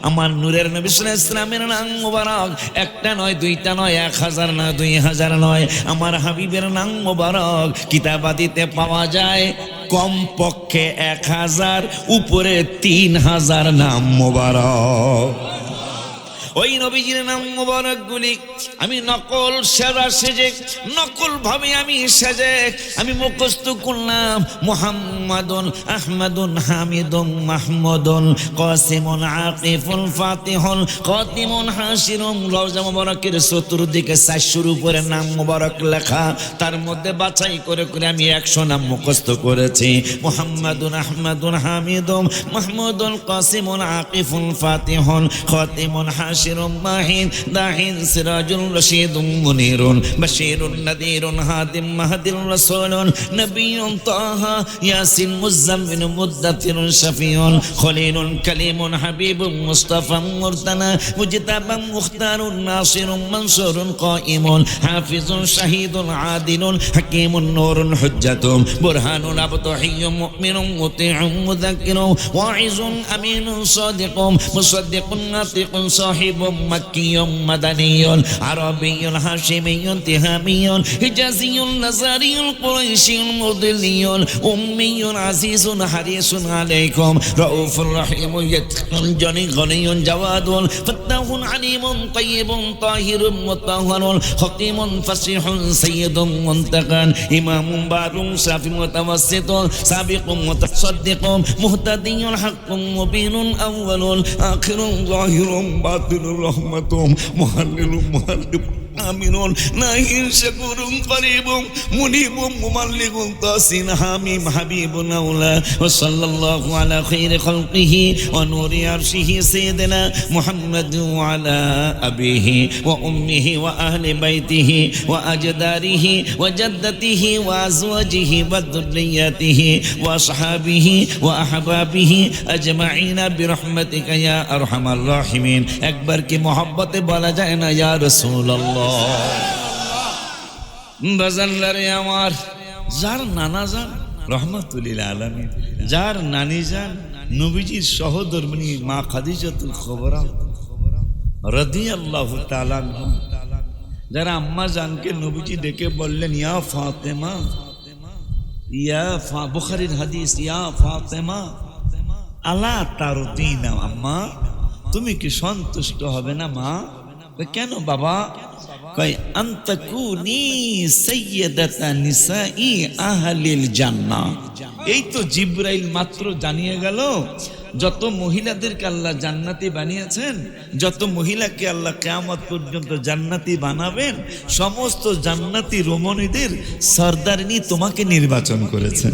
আমার নূরের নবী সাল্লাল্লাহু আলাইহি ওয়াসাল্লামের নাম মোবারক একটা নয় দুইটা নয় 1000 না 2000 নয় আমার হাবিবের নাম মোবারক কিতাবাদিতে পাওয়া যায় কমপক্ষে 1000 উপরে 3000 নাম মোবারক। ওই নবীজির নাম মোবারকগুলি আমি নকল সেজে নকল ভাবে আমি আমি মুখস্থ করলাম। মুহাম্মাদুন আহমাদুন হামিদুন মাহমুদুন কাসিমুন আকিফুন ফাতিহুন খাতিমুন হাসিরুন। রওজা মোবারকের চতুর্দিকে 400 উপরে নাম মোবারক লেখা, তার মধ্যে বাছাই করে করে আমি 100 নাম মুখস্থ করেছি। মুহাম্মাদুন আহমাদুন হামিদুন মাহমুদুন কাসিমুন আকিফুন ফাতিহুন খাতিমুন হাসিরুন মাহিন দাহিন সিরাজুল রশিদুন মুনিরুন বাশিরুন নাদিরুন হাদিম মাহদির রাসূলুন নবিয়ুন তাহা ইয়াসিন মুজাম্মিল মুদ্দাতিরুন শাফিউন খলিলুন কালিমুন হাবিবুন মুস্তাফা মুরতানা মুজতাবা মুখতারুন নাসিরুন মানসুরুন কাইমুন হাফিজুন শাহিদুন আদিলুন হাকিমুন নূরুন হুজ্জাতুন বুরহানুন আবতাহিয়ুন মুমিনুন মুতিউন মুযাক্কিরুন ওয়াইজুন আমিনুন সাদিকুন মুসাদ্দিকুন নাতিকুন সাহিব مكي مدني عربي هاشمي تهامي حجازي نزاري قريشي مضلي أمي عزيز حريص عليكم رؤوف رحيم يتقنجني غني جواد فتاه عليم طيب طاهر مطهر حكيم فصيح سيد منتقى إمام بار شافي متوسط سابق متصدق مهتدي حق مبين أول آخر ظاهر باطن رحمتهم محلل محلل آمنون ناهين شكور قريب منيب مملك طاسين حميم حبيب أولى وصلى الله على خير خلقه ونور عرشه سيدنا محمد وعلى أبيه وأمه وأهل بيته وأجداره وجدته وأزواجه وذريته وأصحابه وأحبابه أجمعين برحمتك يا أرحم الراحمين أكبر کی محبت بولا جائے نا یا رسول اللہ বাজানলারে আমার যার নানা যান রহমাতুল আলামিন, যার নানি যান নবীজির সহধর্মিণী মা খাদিজাতুল কুবরা রাদিয়াল্লাহু তাআলা আনহা, যারা আম্মা জানকে নবীজি ডেকে বললেন ইয়া ফাতেমা বুখারীর হাদিস ইয়া ফাতেমা আলা তারদিনা, আম্মা তুমি কি সন্তুষ্ট হবে না মা? কেন বাবা? কই আনতাকুনি সাইয়্যিদাতা নিসাই আহলিল জান্নাহ। এই তো জিবরাইল মাত্র জানিয়ে গেল যত মহিলাদেরকে আল্লাহ জান্নাতি বানিয়েছেন, যত মহিলাকে আল্লাহ কিয়ামত পর্যন্ত জান্নাতি বানাবেন, সমস্ত জান্নাতি রমণীদের সরদারিনী তোমাকে নির্বাচন করেছেন।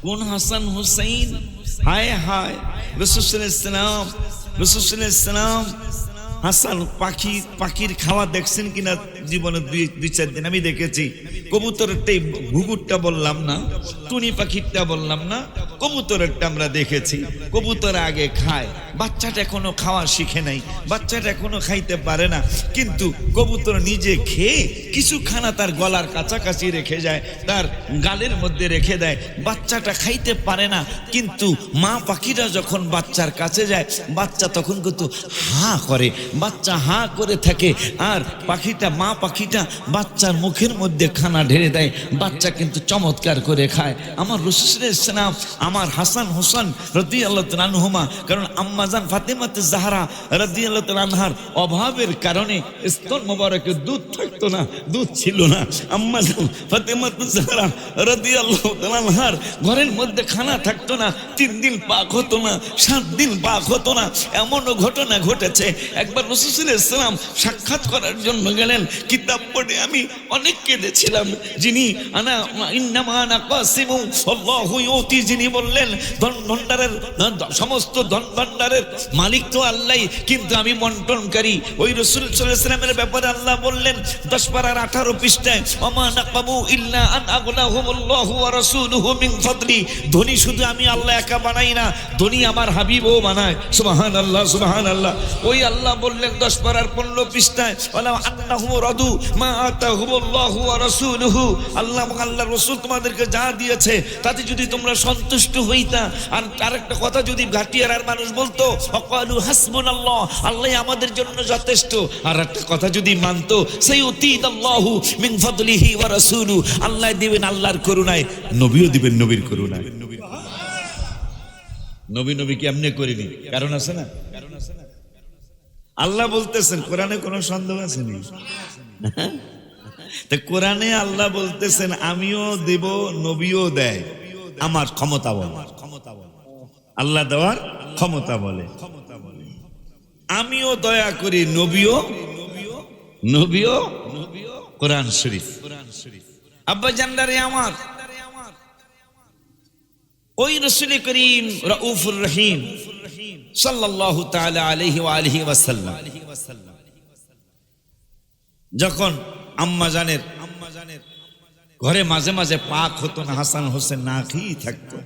কোন হাসান হুসাইন? হায় হায়, রাসূল সাল্লাল্লাহু আলাইহি ওয়াসাল্লাম হাসান পাখির খাওয়া দেখছেন কিনা জীবনে দুই চার দিন আমি দেখেছি। কবুতরেরটাই ঘুঘুরটা বললাম না, টুনি পাখিরটা বললাম না, কবুতরেরটা আমরা দেখেছি। কবুতর আগে খায়, বাচ্চাটা এখনো খাওয়া শিখে নাই, বাচ্চাটা এখনো খাইতে পারে না, কিন্তু কবুতর নিজে খেয়ে কিছু খানা তার গলার কাছাকাছি রেখে যায়, তার গালের মধ্যে রেখে দেয়। বাচ্চাটা খাইতে পারে না, কিন্তু মা পাখিটা যখন বাচ্চার কাছে যায়, বাচ্চা তখন কিন্তু হা করে, বাচ্চা হা করে থাকে, আর মা পাখিটা বাচ্চার মুখের মধ্যে খানা ঢেলে দেয়, বাচ্চা কিন্তু চমৎকার করে খায়। আমার রাসূল সাল্লাল্লাহু আলাইহি ওয়াসাল্লাম আমার হাসান হোসেন রাদিয়াল্লাহু তাআলা আনহুমা, কারণ আম্মাজান ফাতেমাতুজ জাহরা রাদিয়াল্লাহু তাআলা আনহার অভাবের কারণে স্তন মোবারকে দুধ থাকতো না, দুধ ছিল না। আম্মাজান ফাতেমাতুজ জাহরা রাদিয়াল্লাহু তাআলা আনহার ঘরের মধ্যে খানা থাকতো না, 3 দিন পাক হতো না, 7 দিন পাক হতো না। এমনও ঘটনা ঘটেছে, একবার রাসূল সাল্লাল্লাহু আলাইহি ওয়াসাল্লাম সাক্ষাৎ করার জন্য গেলেন। কিতাব পড়ে আমি অনেক কেঁদেছিলাম। যিনি ইন্নামা আনা কাসিমু আল্লাহু ইউতি, যিনি বললেন ধন ভান্ডারের সমস্ত ধন ভান্ডারের মালিক তো আল্লাহই, কিন্তু আমি বন্টনকারী। ওই রাসূল সাল্লাল্লাহু আলাইহি ওয়াসাল্লামের ব্যাপারে আল্লাহ বললেন 10 পারার 18 পৃষ্ঠায়, ওমা নাকামু ইল্লা আন আগনাহুমুল্লাহু ওয়া রাসূলুহু মিন ফাদলি। ধনী শুধু আমি আল্লাহ একা বানাই না, ধনী আমার হাবিবও বানায়। সুবহানাল্লাহ সুবহানাল্লাহ। ওই আল্লাহ বললেন 10 পারার 15 পৃষ্ঠায়, ওয়ালা আন্নাহু রাদু মা আতাহুমুল্লাহু ওয়া রাসূলুহু, আল্লাহ এবং আল্লাহর রাসূল তোমাদেরকে যা দিয়েছে তাতে যদি তোমরা সন্তুষ্ট হইতা। আর আরেকটা কথা যদি ঘাটিয়ার আর মানুষ বলতো ওয়াকালু হাসবুনাল্লাহ, আল্লাহ আমাদের জন্য যথেষ্ট। আর একটা কথা যদি মানতো সাইয়ুতিদাল্লাহু মিন ফাদলিহি ওয়া রাসূলু, আল্লাহ দিবেন আল্লাহর করুণায়, নবীও দিবেন নবীর করুণায়। নবী কি এমনি করিনি, কারণ আছে না? আল্লাহ বলতেছেন, কোরআনে কোনো সন্দেহ আছে নি? তো কোরআনে আল্লাহ বলতেছেন আমিও দেব, নবীও দেয়, আমার ক্ষমতা বলে। আল্লাহ দেওয়ার ক্ষমতা বলে, আমিও দয়া করি, নবীও কোরআন শরীফ। আব্বা জানদারে আমার, ওই রাসূল করিম রাউফুর রহিম সাল্লাল্লাহু তাআলা আলাইহি ওয়া আলিহি ওয়াসাল্লাম যখন আম্মা জানের ঘরে মাঝে মাঝে পাক হতো না, হাসান হোসেন না খেয়েই থাকতো।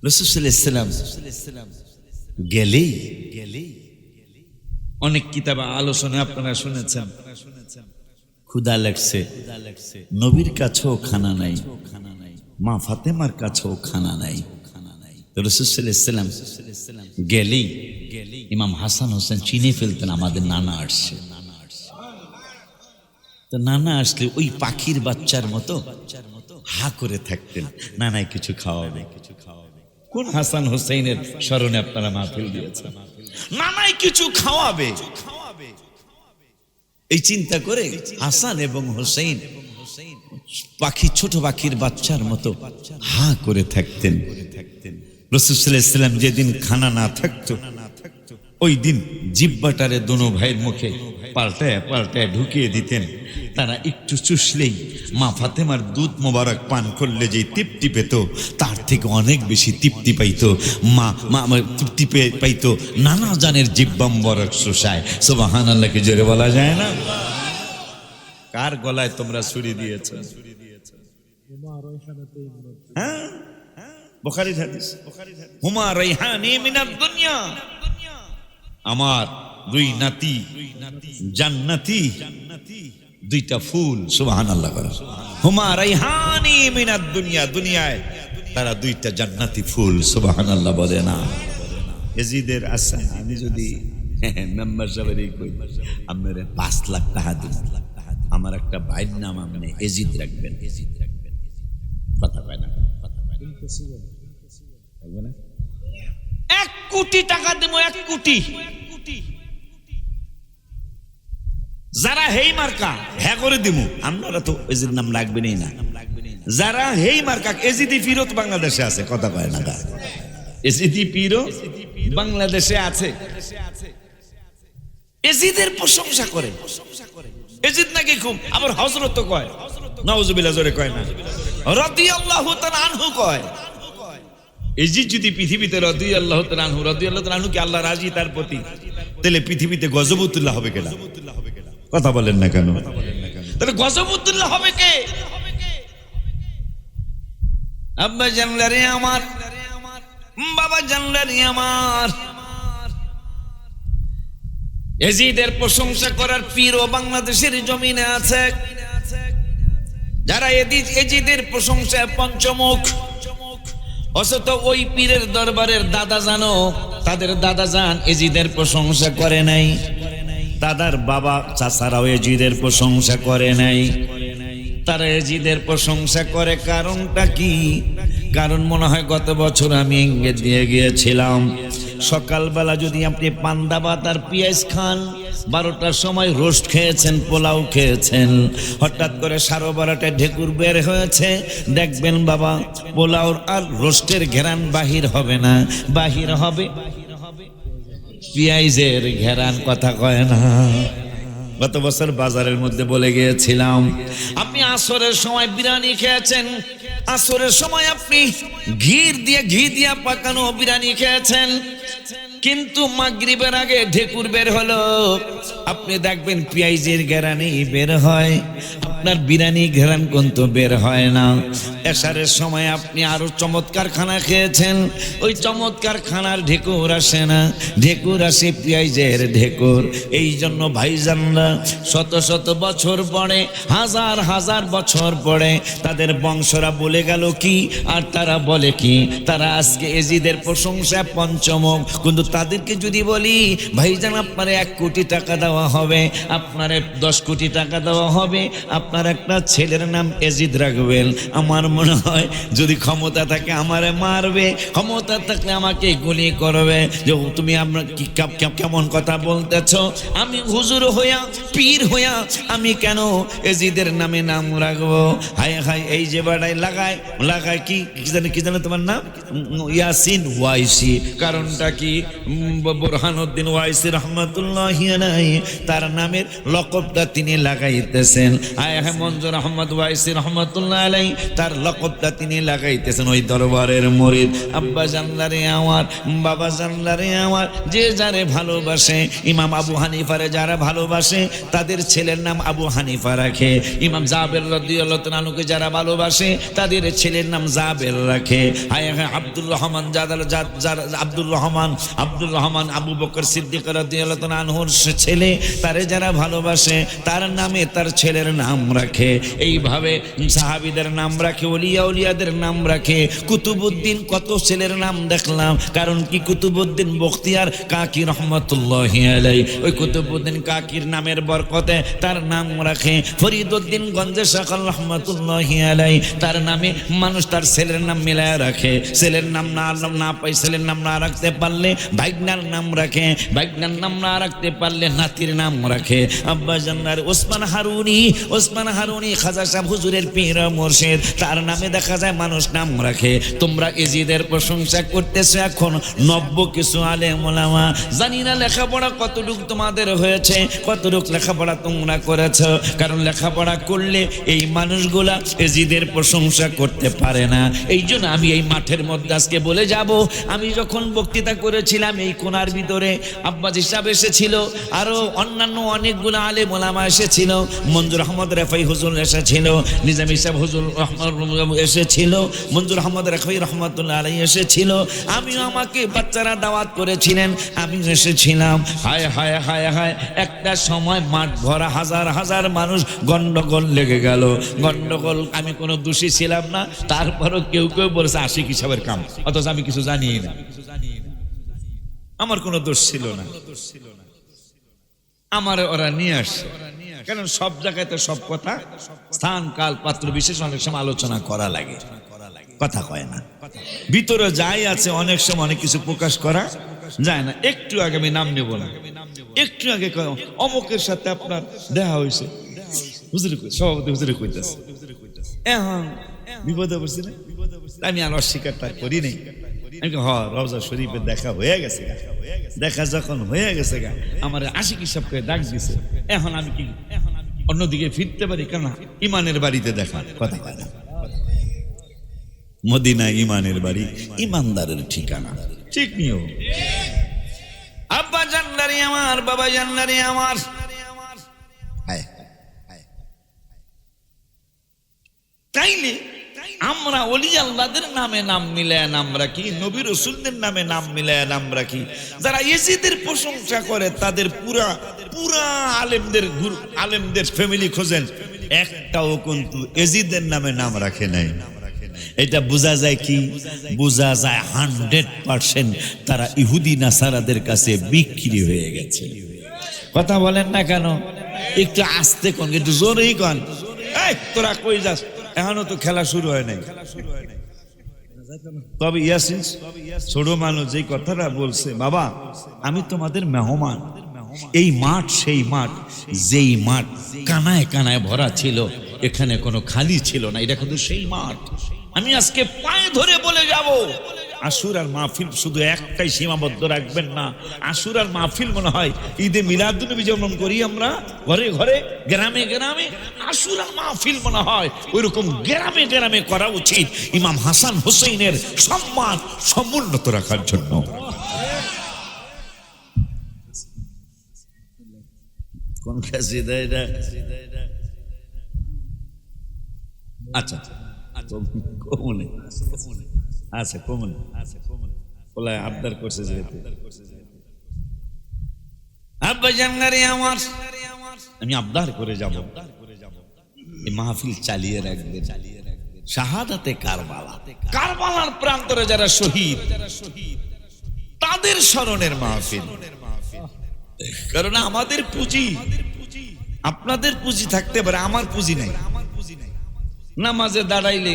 রাসূল সাল্লাল্লাহু আলাইহি ওয়াসাল্লাম গেলেই, অনেক কিতাবে আলোচনা আপনারা শুনেছেন, ক্ষুধা লাগছে, নবীর কাছেও খানা নাই, মা ফাতেমার কাছেও খানা নাই। রাসূল সাল্লাল্লাহু আলাইহি ওয়াসাল্লাম গেলেই ইমাম হাসান হোসেন চিনে ফেলতেন আমাদের নানা আসছে। তো নানা আসলে ওই পাখির বাচ্চার মতো হা করে থাকতেন, নানাই কিছু খাওয়াবে। কোন হাসান হোসেনের স্মরণে আপনারা মাহফিল দিয়েছেন? নানাই কিছু খাওয়াবে, এই চিন্তা করে হাসান এবং হোসেন পাখি, ছোট পাখির বাচ্চার মতো হা করে থাকতেন। রাসূল সাল্লাল্লাহু আলাইহি ওয়াসাল্লাম যেদিন খানা না থাকতো, ওই দিন জিহ্বাটারে দোনো ভাইয়ের মুখে পাল্টায় ঢুকিয়ে দিতেন। তারা একটু চুষলেই মা ফাতেমার দুধ মোবারক পান করলে যে তৃপ্তি পেত, তার থেকে অনেক বেশি তৃপ্তি পাইতো তৃপ্তি পাইতো নানা জানের জিহ্বা মোবারক শোষায়। সুবহানাল্লাহ কি জোরে বলা যায় না? কার গলায় তোমরা ছুরি দিয়েছো? হ্যাঁ, বুখারীর হাদিস, হুমা রাইহানি মিনাদ দুনিয়া, আমার দুই নাতি জান্নাতি, দুইটা ফুল। সুবহানাল্লাহ, হুমা রাইহানি মিনাদ দুনিয়া, দুনিয়ায় তারা দুইটা জান্নাতি ফুল। সুবহানাল্লাহ বলে না? এজিদের আচ্ছা, আমি যদি মেম্বার সাহেবের কই আপনারা 5 লাখ টাকা দিন, আমার একটা ভাইয়ের নাম আপনি এজিদ রাখবেন, কথা কয় না? 1 কোটি টাকা দেবো, 1 কোটি। যারা হেই মার্কা হ্যাঁ করে দিব, আপনারা তো এজিদ নাম রাখবেনই না। যারা হেই মার্কা, এজিদি ফিরত বাংলাদেশে আছে, কথা কয় না? এজিদি পীরও বাংলাদেশে আছে, এজিদের প্রশংসা করে। এজিদ নাকি খুব, আবার হযরত কয়, নাউজুবিল্লাহ জোরে কয় না, রাদিয়াল্লাহু তাআলা আনহু কয়। এজিদ যদি পৃথিবীতে রাদিয়াল্লাহু তাআলা আনহু কি আল্লাহ রাজি তার প্রতি, তাহলে পৃথিবীতে গজবুতুল্লাহ হবে কেনা? কথা বলেন না কেন? তাহলে গজবুতুল্লাহ হবে কে? আব্বা জানলারে আমার, বাবা জানলারে আমার, এজিদের প্রশংসা করার পীরও বাংলাদেশের জমিনে আছে। যারা এজিদের প্রশংসায় পঞ্চমুখ, অথচ ওই পীরের দরবারের দাদা জানো, তাদের দাদা জান এজিদের প্রশংসা করে নাই, দাদার বাবা চাচারাও এজিদের প্রশংসা করে নাই। তারা এজিদের প্রশংসা করে কারণটা কি? কারণ মনে হয় গত বছর আমি ইঙ্গিত দিয়ে গিয়েছিলাম, সকালবেলা যদি আপনি পান্তা ভাত আর পেঁয়াজ খান, 12টার সময় রোস্ট খেয়েছেন, পোলাও খেয়েছেন, হঠাৎ করে 12:30টায় ঢেকুর বের হয়েছে, দেখবেন বাবা পোলাও আর রোস্টের ঘেরান বাহির হবে না, বাহির হবে পেঁয়াজের ঘেরান। কথা কয় না? গত বছর বাজারের মধ্যে বলে গিয়েছিলাম, আপনি আসরের সময় বিরিয়ানি খেয়েছেন, আসরের সময় আপনি ঘি দিয়ে পাকানো বিরিয়ানি খেয়েছেন, কিন্তু মাগরিবের আগে ঢেকুর বের হলো, আপনি দেখবেন পেঁয়াজের ঘেরানি বের হয়, আপনার বিরিয়ানি ঘেরান কিন্তু বের হয় না। এশারের সময় আপনি আরো চমৎকার খানা খেয়েছেন, ওই চমৎকার খানার ঢেকুর আসে না, ঢেকুর আসে পেঁয়াজের ঢেকুর। এই জন্য ভাইজানরা শত শত বছর পরে, হাজার হাজার বছর পরে তাদের বংশরা বলে গেল কি, আর তারা বলে কি, তারা আজকে এজিদের প্রশংসা পঞ্চমুখ। কিন্তু তাদেরকে যদি বলি ভাইজান আপনার 1 কোটি টাকা দেওয়া হবে, আপনার 10 কোটি টাকা দেওয়া হবে, আপনার একটা ছেলের নাম এজিদ রাখবেন, আমার মনে হয় যদি ক্ষমতা থাকে আমারে মারবে, ক্ষমতা থাকলে আমাকে গুলি করবে। যে তুমি আমরা কি কেমন কথা বলতেছ? আমি হুজুর হইয়া, পীর হইয়া আমি কেন এজিদের নামে নাম রাখবো? হায় হায়, এই যে বাড়াই লাগায় লাগায় কি জানে তোমার নাম? ইয়াসিন ওয়াইসি। কারণটা কি? বুরহানুদ্দিন ওয়াইসি রহমতুল্লাহি আলাইহি তার নামের লকবটা তিনি লাগাইতেছেন। হায় হায়, মঞ্জুর আহমদ ওয়াইসি রহমতুল্লাহ আলাইহি তার লকবটা তিনি লাগাইতেছেন। ওই দরবারের মুরিদ। আব্বা জানলারে আমার, বাবা জানলারে আমার, যে যারে ভালোবাসে, ইমাম আবু হানিফারে যারা ভালোবাসে তাদের ছেলের নাম আবু হানিফা রাখে। ইমাম জাবের রাদিয়াল্লাহু তাআলা আনহুকে যারা ভালোবাসে তাদের ছেলের নাম জাবের রাখে। হায় হায়, আব্দুর রহমান আব্দুর রহমান আবু বকর সিদ্দিক রাদিয়াল্লাহু তাআলা আনহুর ছেলে, তারে যারা ভালোবাসে তার নামে তার ছেলের নাম রাখে। এইভাবে সাহাবীদের নাম রাখে, ওলিয়া উলিয়াদের নাম রাখে। কুতুবউদ্দিন কত ছেলের নাম দেখলাম। কারণ কি? কুতুবউদ্দিন বখতিয়ার কাকি রহমতুল্লাহি আলাইহি, ওই কুতুবউদ্দিন কাকির নামের বরকতে তার নাম রাখে। ফরিদউদ্দিন গঞ্জে শাকাল রহমতুল্লাহি আলাইহি তার নামে মানুষ তার ছেলের নাম মিলায় রাখে। ছেলের নাম না পাই, ছেলের নাম না রাখতে পারলে ভাইগনার নাম রাখে, ভাইগনার নাম না রাখতে পারলে নাতির নাম রাখে। আব্বা জান্নার ওসমান হারুনি খাজা সাহেব হুজুরের পীর মুর্শিদ, তার নামে দেখা যায় মানুষ নাম রাখে। তোমরা এজিদের প্রশংসা করতেছো এখন নব্য কিছু আলেম ওলামা। জানি না লেখাপড়া কতটুকু তোমাদের হয়েছে, কতটুকু লেখাপড়া তোমরা করেছ। কারণ লেখাপড়া করলে এই মানুষগুলা এজিদের প্রশংসা করতে পারে না। এই জন্য আমি এই মাঠের মধ্যে আজকে বলে যাব, আমি যখন বক্তৃতা করেছিলাম এই কোনার ভিতরে আব্বাস সাহেব এসেছিল, আরো অন্যান্য অনেকগুলো আলেম ওলামা এসেছিল, মঞ্জুর আহমদ রেফাই হুজুর এসেছিল, নিজামী সাহেব হুজুর এসেছিল, মঞ্জুর আহমদ রেফাই রহমতুল্লাহ আলাইহি এসেছিল। আমিও, আমাকে বাচ্চারা দাওয়াত করেছিলেন, আমি এসেছিলাম। হায় হায় হায় হায়, একটা সময় মাঠ ভরা, হাজার হাজার মানুষ, গন্ডগোল লেগে গেল। গন্ডগোল, আমি কোনো দোষী ছিলাম না, তারপরও কেউ কেউ বলেছে আশিক হিসাবের কাম, অথচ আমি কিছু জানি না, আমার কোনো দোষ ছিল না, আমার ওরা নিয়ে আসছে। কারণ সব জায়গায় তো সব কথা স্থান কাল পাত্র বিশেষ অনেক সময় আলোচনা করা লাগে, কথা কয় না। ভিতরে যাই আছে অনেক সময় অনেক কিছু প্রকাশ করা যায় না। একটু আগে আমি নাম নেব না, একটু আগে অমুকের সাথে আপনার দেখা হয়েছে, হুজুর সভাপতি হুজুরে কইতেছে, এখন বিপদে পড়ছি না, আমি আর অস্বীকারটা করি নাই। আমি রওজা শরীফে দেখা হয়ে গেছে, দেখা যখন হয়ে গেছে আমার আশিক হিসাব করে ডাক দিছে। এখন আমি কি অন্যদিকে ফিরতে পারি? কেন? ইমানের বাড়িতে দেখা, কথা কয় না। মদিনা ইমানের বাড়ি, ইমানদারের ঠিকানা, ঠিক নিও। আব্বা জান্নারি আমার, বাবা জান্নারি আমার, তাইলে আমরা ওলি আল্লাহদের নামে নাম মিলায় নাম রাখি, নবী রাসূলদের নামে নাম মিলায় নাম রাখি। যারা ইজিদের প্রশংসা করে তাদের পুরা আলেমদের ফ্যামিলি খোঁজেন, একটাও কিন্তু এজিদের নামে নাম রাখে নাই। এটা বোঝা যায় কি? বোঝা যায় 100% তারা ইহুদি নাসারাদের কাছে বিক্রি হয়ে গেছে। কথা বলেন না কেন? একটু আস্তে কোন, একটু জোরেই কোন। এই তোরা কই যাস? এখনো তো খেলা শুরু হয় নাই। তবে ইয়াসিন ছোট মানুষ যেই কথাটা বলছে, বাবা আমি তোমাদের মেহমান। এই মাঠ সেই মাঠ, যেই মাঠ কানায় কানায় ভরা ছিল, এখানে কোনো খালি ছিল না। এটা কিন্তু সেই মাঠ। আমি আজকে পায়ে ধরে বলে যাব, আশুরার মাহফিল শুধু একটাই সীমাবদ্ধ রাখবেন না। আশুরার মাহফিল মনে হয় ঈদে মিলাদুন্নবী যেমন করি আমরা ঘরে ঘরে, গ্রামে গ্রামে, আশুরার মাহফিল মনে হয় ওইরকম গ্রামে গ্রামে করা উচিত, ইমাম হাসান হুসাইনের সম্মান সমুন্নত রাখার জন্য। কোন কাসিদা এটা? আচ্ছা, কমনে আছে, কমনে বলে আবদার করছে যেহেতু। আব্বা জানগারে আমার, আমি আবদার করে যাব এই মাহফিল চালিয়ে রাখবে, শাহাদাতে কারবালা, কারবালার প্রান্তরে যারা শহীদ তাদের স্মরণের মাহফিল। কারণ আমাদের পুঁজি, আপনাদের পুঁজি থাকতে পারে, আমার পুঁজি নাই। নামাজে দাঁড়াইলে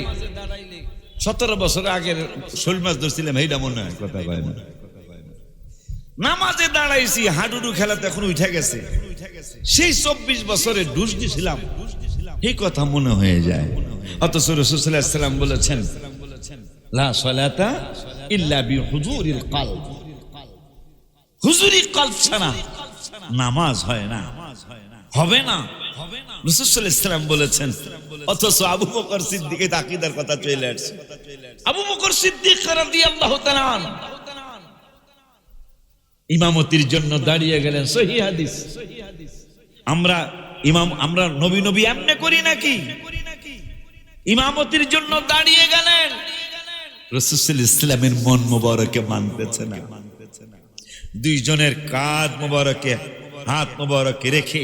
17 বছর আগের শোল মাছ ধরছিলাম, এইটা মনে হয় কথা কয় না। নামাজে দাঁড়াইছি, হাডুডু খেলাতে এখন উঠে গেছে, সেই 24 বছরে ডুস দিছিলাম, এই কথা মনে হয়ে যায়। অথচ রাসূল সাল্লাল্লাহু আলাইহি ওয়াসাল্লাম বলেছেন, লা সালাতা ইল্লা বিহুজুরিল কলব, হুজুরি কলব ছাড়া নামাজ হয় না, হবে না। রাসূল সাল্লাল্লাহু আলাইহি ওয়াসাল্লাম বলেছেন। অথচ আবু বকর সিদ্দিকের আকীদার কথা চলে আসছে। আবু বকর সিদ্দিক রাদিয়াল্লাহু তাআলা ইমামতির জন্য দাঁড়িয়ে গেলেন, সহিহ হাদিস। আমরা নবী নবী এমনি করি নাকি? ইমামতির জন্য দাঁড়িয়ে গেলেন, রাসূল সাল্লাল্লাহু আলাইহি ওয়াসাল্লামের মন মোবারকে মানতেছে না। দুইজনের কাঁধ মোবারকে হাত মোবারকে রেখে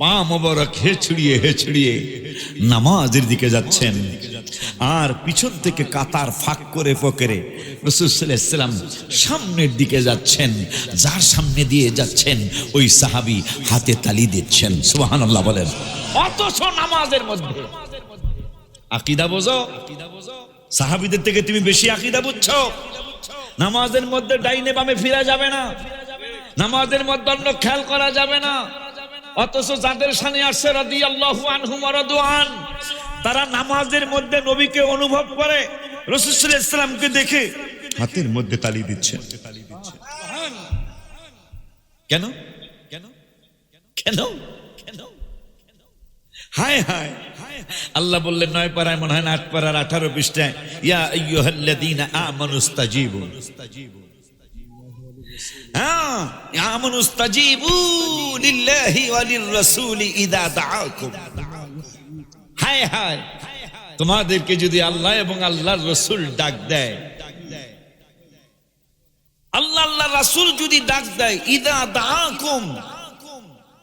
পা মোবারক হেছড়িয়ে হেছড়িয়ে নামাজের দিকে যাচ্ছেন। আর পিছন থেকে কাতার ফাঁক করে ফকরে রাসূল সাল্লাল্লাহু আলাইহি ওয়াসাল্লাম সামনের দিকে যাচ্ছেন। যার সামনে দিয়ে যাচ্ছেন ওই সাহাবী হাতে তালি দিচ্ছেন, সুবহানাল্লাহ বলেন। অথচ নামাজের মধ্যে আকীদা বোঝো, সাহাবীদের থেকে তুমি বেশি আকীদা বুঝছো। নামাজের মধ্যে ডাইনে বামে ফিরা যাবে না, নামাজের মধ্যে অন্য খেয়াল করা যাবে না। অথচ যাদের সামনে আসছে রাদিয়াল্লাহু আনহুম ওয়া রাদওয়ান, তারা নামাজের মধ্যে নবীকে অনুভব করে, রাসূল সাল্লাল্লাহু আলাইহি ওয়াসাল্লামকে দেখে হাতের মধ্যে তালি দিচ্ছেন। কেন কেন কেন কেন? হায় হায়, আল্লাহ বললেন 9 পারায় মনে হয় 8 পারার 18 পৃষ্ঠায়, ইয়া আইয়ুহাল্লাযীনা আমানুস্তাজিবু, আমানুস্তাজিবু লিল্লাহি ওয়া লিররাসূলি ইযা দাআকুম। হায় হায়, তোমাদেরকে যদি আল্লাহ এবং আল্লাহর রাসূল ডাক দেয়, আল্লাহ আল্লাহর রাসূল যদি ডাক দেয়, ইযা দাআকুম,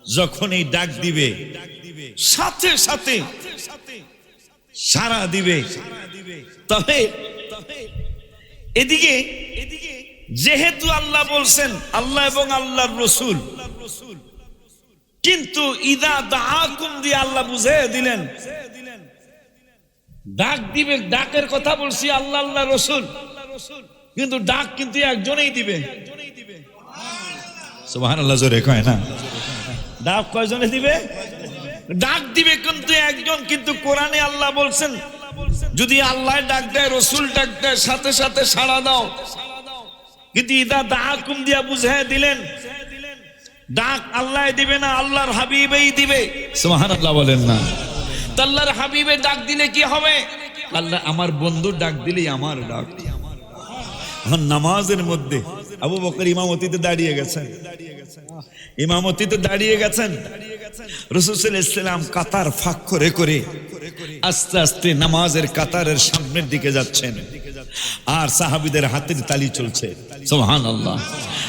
যখন এই ডাক দিবে সাথে সাথে সাড়া দিবে। তবে এদিকে যেহেতু আল্লাহ বলছেন আল্লাহ এবং আল্লাহর রাসূল, কিন্তু ইদা দাআকুম দিয়ে আল্লাহ বুঝিয়ে দিলেন ডাক দিবে, ডাকের কথা বলছি আল্লাহ আল্লাহর রাসূল, কিন্তু ডাক কিন্তু একজনেই দিবে। সুবহানাল্লাহ জোরে কয় না? ডাক কয়জনে দিবে? ডাক দিবে কিন্তু একজন। কিন্তু কোরআনে আল্লাহ বলছেন যদি আল্লাহ ডাক দেয়, রাসূল ডাক দেয়, সাথে সাথে সাড়া দাও। কিন্তু ইদা দাআকুম দিয়া বুঝিয়ে দিলেন ডাক আল্লাহ দিবে না, আল্লাহর হাবিবই দিবে। সুবহানাল্লাহ বলেন না? তো আল্লাহর হাবিবে ডাক দিলে কি হবে? আল্লাহ আমার বন্ধু ডাক দিলেই আমার ডাক। নামাজের মধ্যে আবু বকর ইমামতিতে দাঁড়িয়ে গেছেন, ইমামতিতে দাঁড়িয়ে গেছেন। রাসূল সাল্লাল্লাহু আলাইহি ওয়াসাল্লাম কাতার ফাঁক করে করে আস্তে আস্তে নামাজের কাতারের সামনের দিকে যাচ্ছেন, আর সাহাবীদের হাতের তালি চলছে। সুবহানাল্লাহ।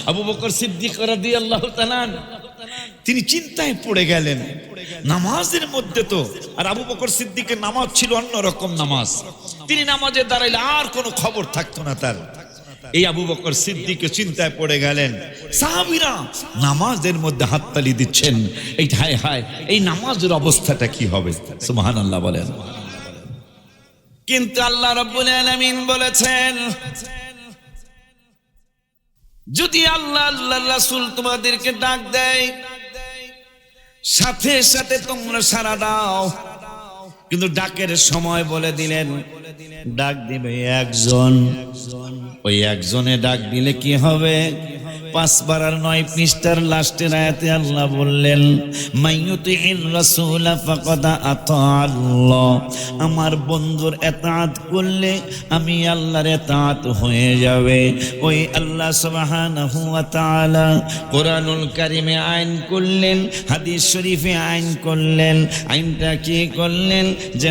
আবু বকর সিদ্দিক রাদিয়াল্লাহু তাআলা তিনি চিন্তায় পড়ে গেলেন, নামাজের মধ্যে তো, আর আবু বকর সিদ্দিকের নামাজ ছিল অন্যরকম নামাজ। তিনি নামাজে দাঁড়াইলে আর কোনো খবর থাকতো না তার। এই আবু বকর সিদ্দিক চিন্তায় পড়ে গেলেন, সাহাবীরা নামাজের মধ্যে হাততালি দিচ্ছেন, এই হায় হায়, এই নামাজের অবস্থাটা কি হবে? সুবহানাল্লাহ বলেন। কিন্তু আল্লাহ রাব্বুল আলামিন বলেছেন, যদি আল্লাহ আল্লাহর রাসূল তোমাদেরকে ডাক দেয়, সাথে সাথে তোমরা সাড়া দাও। কিন্তু ডাকের সময় বলে দিলেন ডাক দিবে একজন। ওই একজনে ডাক দিলে কি হবে? 5 বার আর 9 পৃষ্ঠার লাস্টের আয়াতে আল্লাহ বললেন মাইয়ুতির রাসূল ফাকাদ আতাআল্লাহ, আমার বন্ধুর ইতাআত করলে আমি আল্লাহর ইতাআত হয়ে যাবে। ওই আল্লাহ সুবহানাহু ওয়া তাআলা কোরআনুল কারীমে আইন করলেন, হাদিস শরীফে আইন করলেন। আইনটা কি করলেন? যে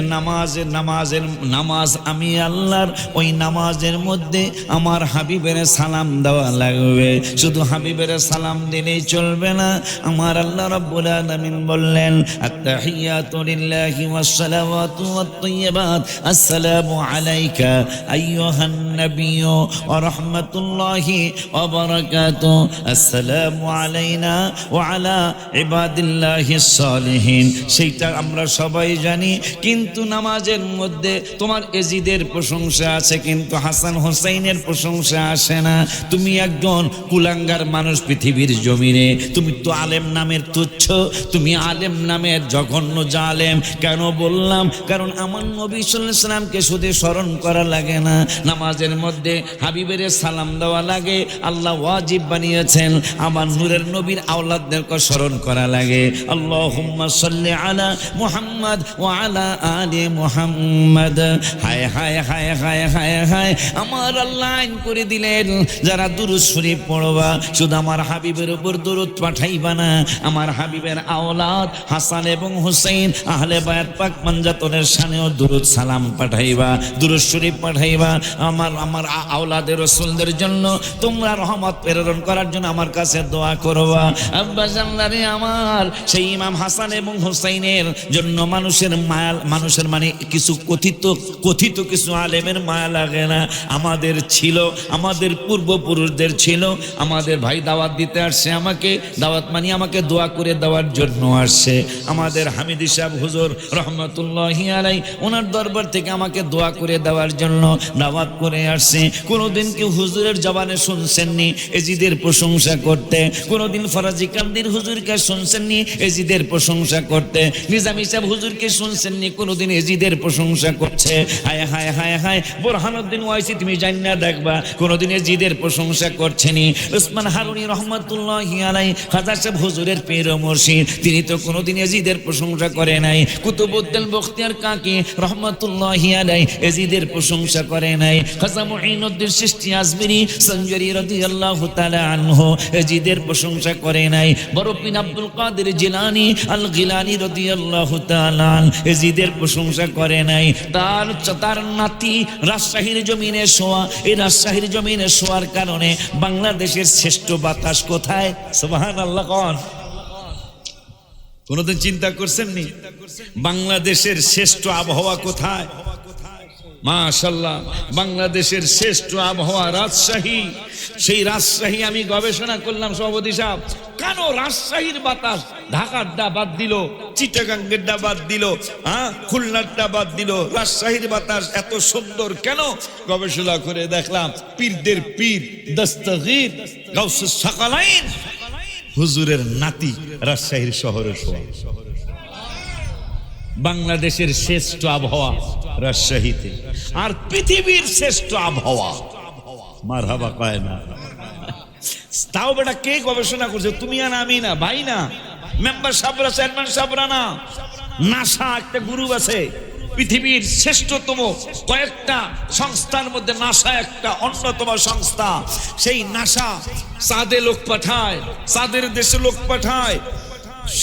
নামাজ আমি আল্লাহর, ওই নামাজের মধ্যে আমার হাবিবের সালাম দেওয়া লাগবে। শুধু হাবিবের সালাম দিলেই চলবে না। আমার আল্লাহ রাব্বুল আলামিন বললেন আত-তাহিয়াতু লিল্লাহি ওয়াস-সালাওয়াতু ওয়াত-তাইয়্যিবাত, আসসালামু আলাইকা আইয়ুহান নাবিয়্যু ওয়া রাহমাতুল্লাহি ওয়া বারাকাতুহু, আসসালামু আলাইনা ওয়া আলা ইবাদিল্লাহিস সালিহিন। সেইটা আমরা সবাই জানি, কিন্তু নামাজের মধ্যে তোমার এজিদের প্রশংসা আছে, কিন্তু হাসান হোসেইনের প্রশংসা আসে না। তুমি একজন কুলাঙ্গার মানুষ পৃথিবীর জমিনে, তুমি তো আলেম নামের তুচ্ছ, তুমি আলেম নামের জঘন্য জালেম। কেন বললাম? কারণ আমার নবী সাল্লাল্লাহু আলাইহি ওয়াসাল্লামকে শুধু স্মরণ করা লাগে না, নামাজের মধ্যে হাবিবের সালাম দেওয়া লাগে। আল্লাহ ওয়াজিব বানিয়েছেন আমার নূরের নবীর আওলাদদেরকে স্মরণ করা লাগে। আল্লাহুম্মা সাল্লি আলা মুহাম্মদ ওয়া আলা আলি মুহাম্মদ। হায় হায় হায় হায় হায় হায়, আমার আল্লাহ আইন করে দিলেন যারা দুরূদ শরীফ পড়বা, শুধু আমার হাবিবের উপর দুরূদ পাঠাইবা না, আমার হাবিবের আওলাদ হাসান এবং হুসাইন আহলে বায়াত পাক পাঞ্জাতনের শানেও দুরূদ সালাম পাঠাইবা, দুরূদ শরীফ পাঠাইবা। আমার আওলাদের রাসূলদের জন্য তোমরা রহমত প্রেরণ করার জন্য আমার কাছে দোয়া করবা। আব্বা জানলারে আমার সেই ইমাম হাসান এবং হুসাইনের জন্য মানুষের মানে কিছু কথিত কিছু আলেমের মায়া লাগে না। আমাদের ছিল, আমাদের পূর্বপুরুষদের ছিল। আমাদের ভাই দাওয়াত দিতে আসছে, আমাকে দাওয়াত মানে আমাকে দোয়া করে দেওয়ার জন্য আসছে। আমাদের হামিদি সাহেব হুজুর রহমতুল্লাহি আলাইহি, ওনার দরবার থেকে আমাকে দোয়া করে দেওয়ার জন্য দাওয়াত করে আসছে। কোনোদিন কেউ হুজুরের জবানে শুনছেননি এজিদের প্রশংসা করতে, কোনোদিন ফরাজি কান্দির হুজুরকে শুনছেননি এজিদের প্রশংসা করতে, নিজামী সাহেব হুজুরকে শুনছেননি কোনোদিন এজিদের প্রশংসা করছে। হায় হায় হায় হায়, বোরহানুদ্দিন ওয়াইসি তুমি জান্না দেখবা কোনোদিন এজিদের প্রশংসা করছেনি। উসমান হারুনি রহমাতুল্লাহি আলাইহি খাজা সাহেব হুজুরের পীর ও মুর্শিদ, তিনি তো কোনোদিন এজিদের প্রশংসা করে নাই। কুতুবউদ্দিন বখতিয়ার কাকি রহমাতুল্লাহি আলাইহি এজিদের প্রশংসা করে নাই। খাজা মুঈনুদ্দিন চিশতি আজমিরি সঞ্জরি রাদিয়াল্লাহু তাআলা আনহু এজিদের প্রশংসা করে নাই। বড় পীর আব্দুল কাদের জিলানী আল গিলানী রাদিয়াল্লাহু তাআলা এজিদের প্রশংসা করে নাই। তার নাতি রাজশাহীর জমিনে শোয়া, এই রাজশাহীর জমিনে শোয়ার কারণে বাংলাদেশের শ্রেষ্ঠ বাতাস কোথায়? সুবহানাল্লাহ। কোনদিন চিন্তা করছেন নি বাংলাদেশের শ্রেষ্ঠ আবহাওয়া কোথায়? মাশাআল্লাহ, বাংলাদেশের শ্রেষ্ঠ আবহাওয়া রাজশাহী। সেই রাজশাহী আমি গবেষণা করলাম সভাপতি সাহেব, কেন রাজশাহীর বাতাস ঢাকারটা বাদ দিল, চিটাগাঙ্গেরটা বাদ দিল, খুলনারটা বাদ দিল, রাজশাহীর বাতাস এত সুন্দর কেন? গবেষণা করে দেখলাম পীরদের পীর দস্তগীর গাউসুস সাকালাইন হুজুরের নাতি রাজশাহীর শহরে শোয়া। বাংলাদেশের শ্রেষ্ঠ আবহাওয়া রাজশাহীতে, আর পৃথিবীর শ্রেষ্ঠ আবহাওয়া মারহাবা পায় না। তাও বেটা কে গবেষণা করছে? তুমি আর আমি না, ভাই না, মেম্বার সাহেবরা, চেয়ারম্যান সাহেবরা না, নাসা একটা গ্রুপ আছে পৃথিবীর শ্রেষ্ঠতম কয়েকটা সংস্থার মধ্যে নাসা একটা অন্যতম সংস্থা। সেই নাসা চাঁদে লোক পাঠায়, চাঁদের দেশে লোক পাঠায়।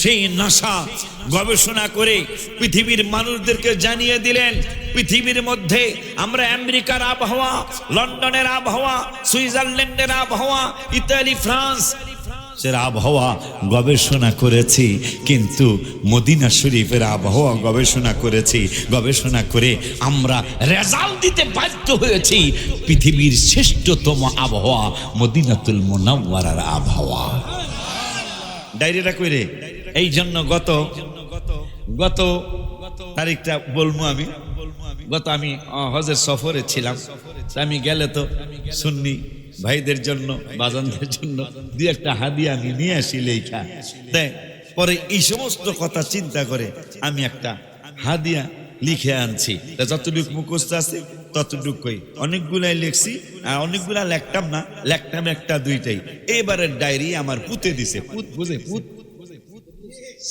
সেই নাসা গবেষণা করে পৃথিবীর মানুষদেরকে জানিয়ে দিলেন পৃথিবীর মধ্যে আমরা আমেরিকার আবহাওয়া, লন্ডনের আবহাওয়া, সুইজারল্যান্ডের আবহাওয়া, ইতালি, ফ্রান্স এর আবহাওয়া গবেষণা করেছি, কিন্তু মদিনা শরীফের আবহাওয়া গবেষণা করেছি। গবেষণা করে আমরা রেজাল্ট দিতে বাধ্য হয়েছি পৃথিবীর শ্রেষ্ঠতম আবহাওয়া মদিনাতুল মুনাওয়ারার আবহাওয়া। ডায়রিটা কইরে এই জন্য গত তারিখটা বলবো আমি। আমি হজের সফরে ছিলাম, আমি গেলে তো সুন্নি ভাইদের জন্য, বাজানদের জন্য দুই একটা হাদিয়া আমি নিয়ে আসি লেখা। তাই পরে এই সমস্ত কথা চিন্তা করে আমি একটা হাদিয়া লিখে আনছি। যতটুকু মুখস্থ আছে ততটুকুই, অনেকগুলাই লিখছি আর অনেকগুলা লেখতাম না, লেখতাম একটা দুইটাই। এবারের ডায়েরি আমার পুতে দিছে, পুত বুঝে, পুত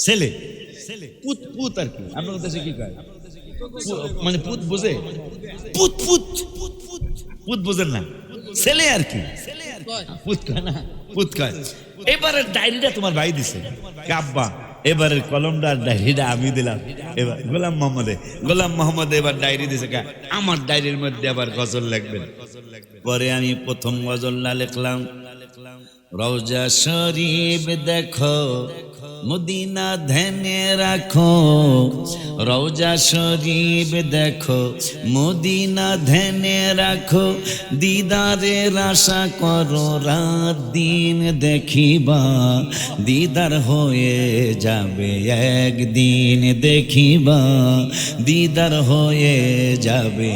ছেলে, পুত পুত আর কি আপনার দেশে কি কয়, মানে পুত বুঝে, পুত পুত পুত বুঝেন না, ছেলে আর কি, পুত কয় না, পুত কয়। এবারের ডায়েরিটা তোমার ভাই দিছে, আব্বা এবারের কলমটা ডায়েরিটা আমি দিলাম। এবার গোলাম মোহাম্মদ এবার ডায়েরি দিছে, আমার ডায়েরির মধ্যে আবার গজল লিখবেন। পরে আমি প্রথম গজলটা লিখলাম, রওজা শরীফ দেখো মদিনা ধ্যানে রাখো, রওজা শরীফ দেখো মদিনা ধ্যানে রাখো, দিদারের আশা করো রাত দিন দেখিবা, দিদার হয়ে যাবে একদিন দেখিবা, দিদার হয়ে যাবে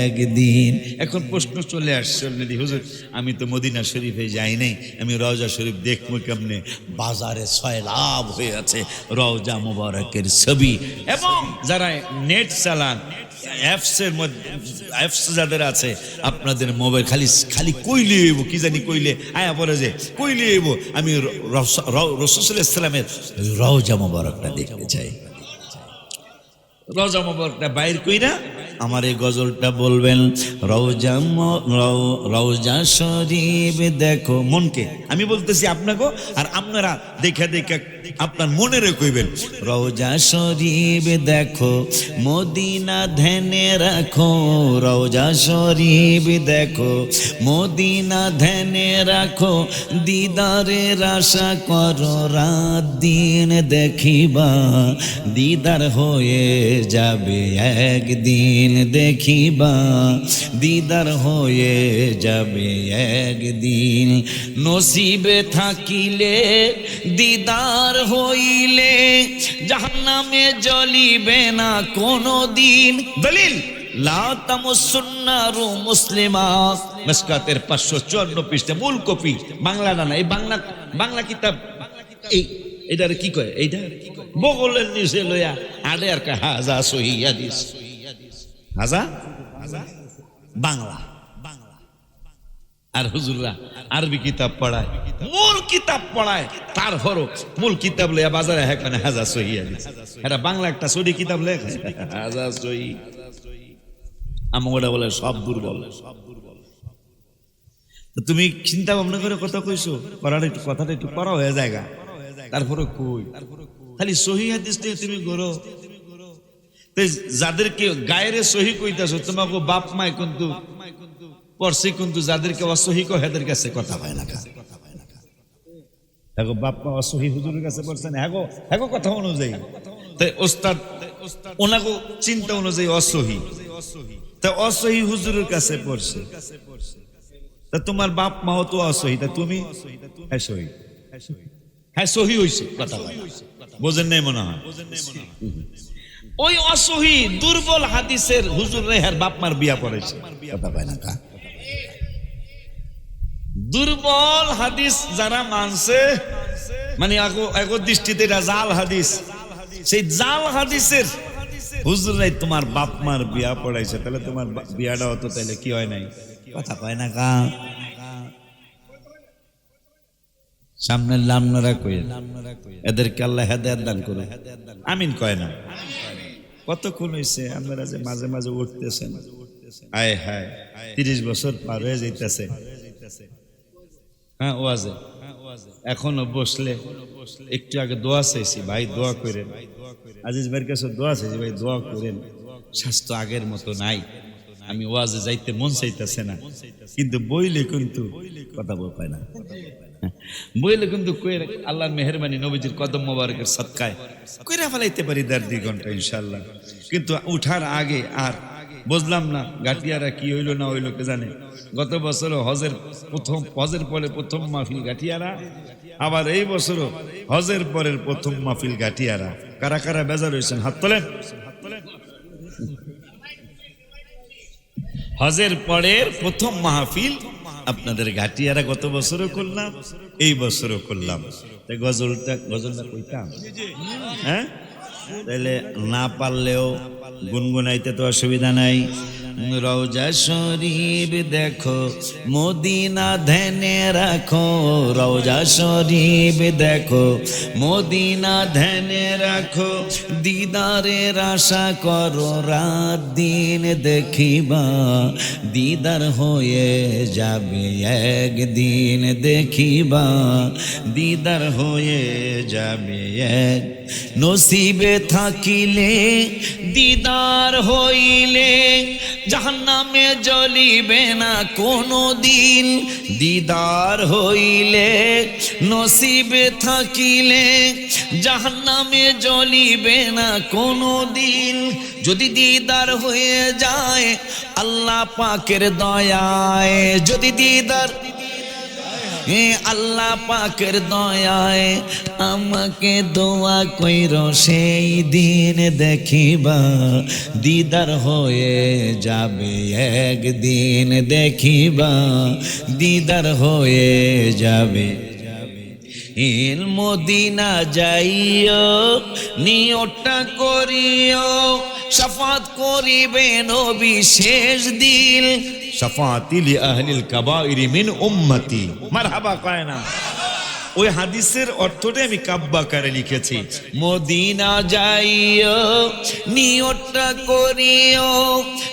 একদিন। এখন প্রশ্ন চলে আসছে অলরেডি, হুজুর আমি তো মদিনা শরীফে যাই নাই, আমি রওজা শরীফ দেখবো কেমনে? বাজারে সয়লাভ হয়ে আছে রওজা মুবারকের ছবি। এবং যারা নেট চালান, অ্যাপসের মধ্যে অ্যাপস যাদের আছে, আপনাদের মোবাইল খালি খালি কইলে এবো, কি জানি কইলে আয়া পরে যে কইলে এবো আমি রাসূলুল্লাহ সাল্লাল্লাহু আলাইহি ওয়াসাল্লামের রওজা মুবারকটা দেখতে চাই। রওজা মুবারকটা বাইর কইরা আমার এই গজলটা বলবেন, রওজা শরীফ দেখো, মনকে আমি বলতেছি আপনাকে, আর আপনারা দেখা দেখা আপনার মনেরে কইবেন, রওজা শরীফ দেখো মদিনা ধ্যানে রাখো, রওজা শরীফ দেখো মদিনা ধ্যানে রাখো, দিদারের আশা করো রাত দিন দেখিবা, দিদার হয়ে যাবে একদিন দেখিবা, দিদার হয়ে যাবে একদিন, নসিবে থাকিলে দিদার হইলে জাহান্নামে জ্বলিবে না কোনো দিন। দলিল লা তামুসুন্নারু মুসলিমা, মিসকাতের 554 পৃষ্ঠা, মূল কপি, বাংলা না, এই বাংলা কিতাব, এই এটার কি কয়, এইটা বগলের নিচে লইয়া আড়ে আর কয় হাজা সহি হাদিস, হাজা বাংলা। আর হুজুররা আরবি কিতাব পড়ায়, মূল কিতাব পড়ায়, তারপরও মূল কিতাব লইয়া বাজারে হ্যাঁ মানে হাজা সহি হাদিস, এটা বাংলা একটা সহি কিতাব লেখে হাজা সহি, আমরা বলে সব দুর্বল। তুমি চিন্তা ভাবনা করে কথা কইছো, কথাটা একটু করা হয়ে জায়গা, তারপরে কই খালি সহি হাদিস নিয়ে তুমি করো। যাদেরকে গায়ের সহি কইতাছো, তোমাকে বাপ মায় কিন্তু পড়ছে, কিন্তু যাদেরকে অসহি কয় এদের কাছে কথা হয় না। দেখো বাপ মা অসহি হুজুরের কাছে পড়ছেন, হ্যাগো কথা অনুযায়ী, তাই ওস্তাদ ওনাকে চিন্তা অনুযায়ী অসহি, তা অসহি হুজুরের কাছে পড়ছে, তা তোমার বাপ মাও তো অসহি, তা তুমি হ্যাঁ সহি, হ্যাঁ সহি হইছে, কথা হয় বোঝেন নাই মনে হয়। ওই অসহি দুর্বল হাদিসের হুজুর রেহার বাপ মার বিয়া পড়েছে, কথা পায় না। দুর্বল হাদিস যারা মানছে, মানে আগো দৃষ্টিতে এটা জাল হাদিস, সেই জাল হাদিসের হুজুরাই তোমার বাপ মার বিয়া পড়াইছে, তাহলে তোমার বিয়াটা হতো, তাহলে কি হয় নাই, কথা কয় না কা। সামনের লামনারা কই, এদেরকে আল্লাহ হেদায়েত দান করুন, আমিন কয় না। কতক্ষণ হইছে আপনারা যে মাঝে মাঝে উঠতেছেন, আয় হায় 30 বছর পার হয়ে যাইতেছে, হ্যাঁ ওয়াজে এখনো বসলে, একটু আগে দোয়া চাইছি, ভাই দোয়া করেন, আজিজ ভাইয়ের কাছে দোয়া চাইছি, ভাই দোয়া করেন, স্বাস্থ্য আগের মতো নাই, আমি ওয়াজে যাইতে মন চাইতেছে না, কিন্তু বইলে কিন্তু কথা বল পায় না, বইলে কিন্তু আল্লাহর মেহেরবানি নবীজির কদম মোবারকের সদকায় কইরা ফেলাইতে পারি 1.5-2 ঘন্টা ইনশাআল্লাহ। কিন্তু উঠার আগে আর বুঝলাম না গাটিয়ারা কি হইলো না হইলো কে জানে। গত বছর হজের পরে প্রথম মাহফিল গাটিয়ারা, আবার এই বছরও হজের পরের প্রথম মাহফিল গাটিয়ারা। কারা কারা বেজার হয়েছেন হাত তোলেন। হজের পরের প্রথম মাহফিল আপনাদের ঘাটিয়ারা গত বছরও করলাম, এই বছরও করলাম। গজলটা কইতাম, হ্যাঁ তাহলে না পারলেও গুনগুনাইতে তো অসুবিধা নাই। রওজা শরীফ দেখো মদিনা ধ্যানে রাখো, রওজা শরীফ দেখো মদিনা ধ্যানে রাখো, দিদারের আশা করো রাত দিন দেখিবা, দিদার হয়ে যাবে একদিন দেখিবা, দিদার হয়ে যাবে এক। নসিবে থাকিলে দিদার হইলে জাহান্নামে জ্বলিবে না কোনো দিন, দিদার হইলে নসিবে থাকিলে জাহান্নামে জ্বলিবে না কোনো দিন। যদি দিদার হয়ে যায় আল্লাহ পাকের দয়ায়, যদি দিদার আল্লাহ পাকের দয়ায় আমাকে দোয়া কইরো সেই দিন দেখিবা, দিদার হয়ে যাবে একদিন দেখিবা, দিদার হয়ে যাবে। মদিনা যাইও নিয়তটা করিও, শাফাত করিবে নবী শেষ দিন, শাফাতি লি আহলিল কাবাইরি মিন উম্মতি। মারহাবা কয় না? ওই হাদিসের অর্থটা আমি কাব্যাকারে লিখেছি। মদিনা যাইও নিয়তটা করিও,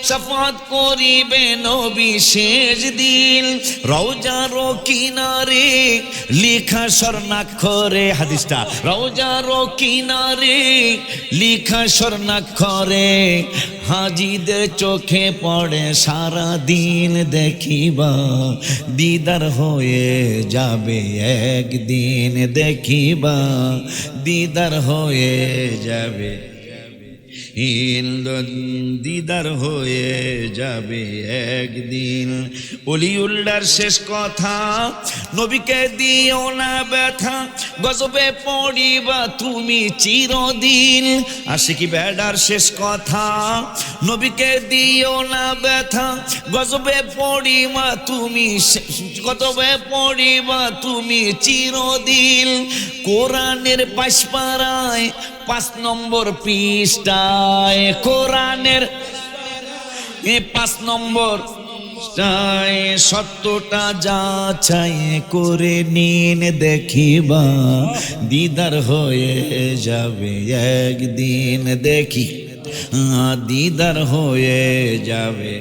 শাফাত করিবে নবী শেষ দিন, রওজার কিনারে লেখা স্বর্ণাক্ষরে, হাদিসটা রওজার কিনারে লেখা স্বর্ণাক্ষরে, হাজিদের চোখে পড়ে সারা দিন দেখিবা, দিদার হয়ে যাবে একদিন দেখিবা, দিদার হয়ে যাবে, দিদার হয়ে যাবে একদিন। ওলিউল্লাহর শেষ কথা, নবীকে দিও না ব্যথা, গজবে পড়িবা তুমি চিরদিন। আশিকি বেডার শেষ কথা, নবীকে দিও না ব্যথা, গজবে পড়িবা তুমি, গজবে পড়িবা তুমি চিরদিন। কোরআনের পাশপাড়ায় 5 নম্বর পৃষ্ঠায়, কোরআনের 5 নম্বর পৃষ্ঠায় সত্যটা যাচাই করে নিন দেখিবা, দিদার হয়ে যাবে একদিন দেখি, দিদার হয়ে যাবে।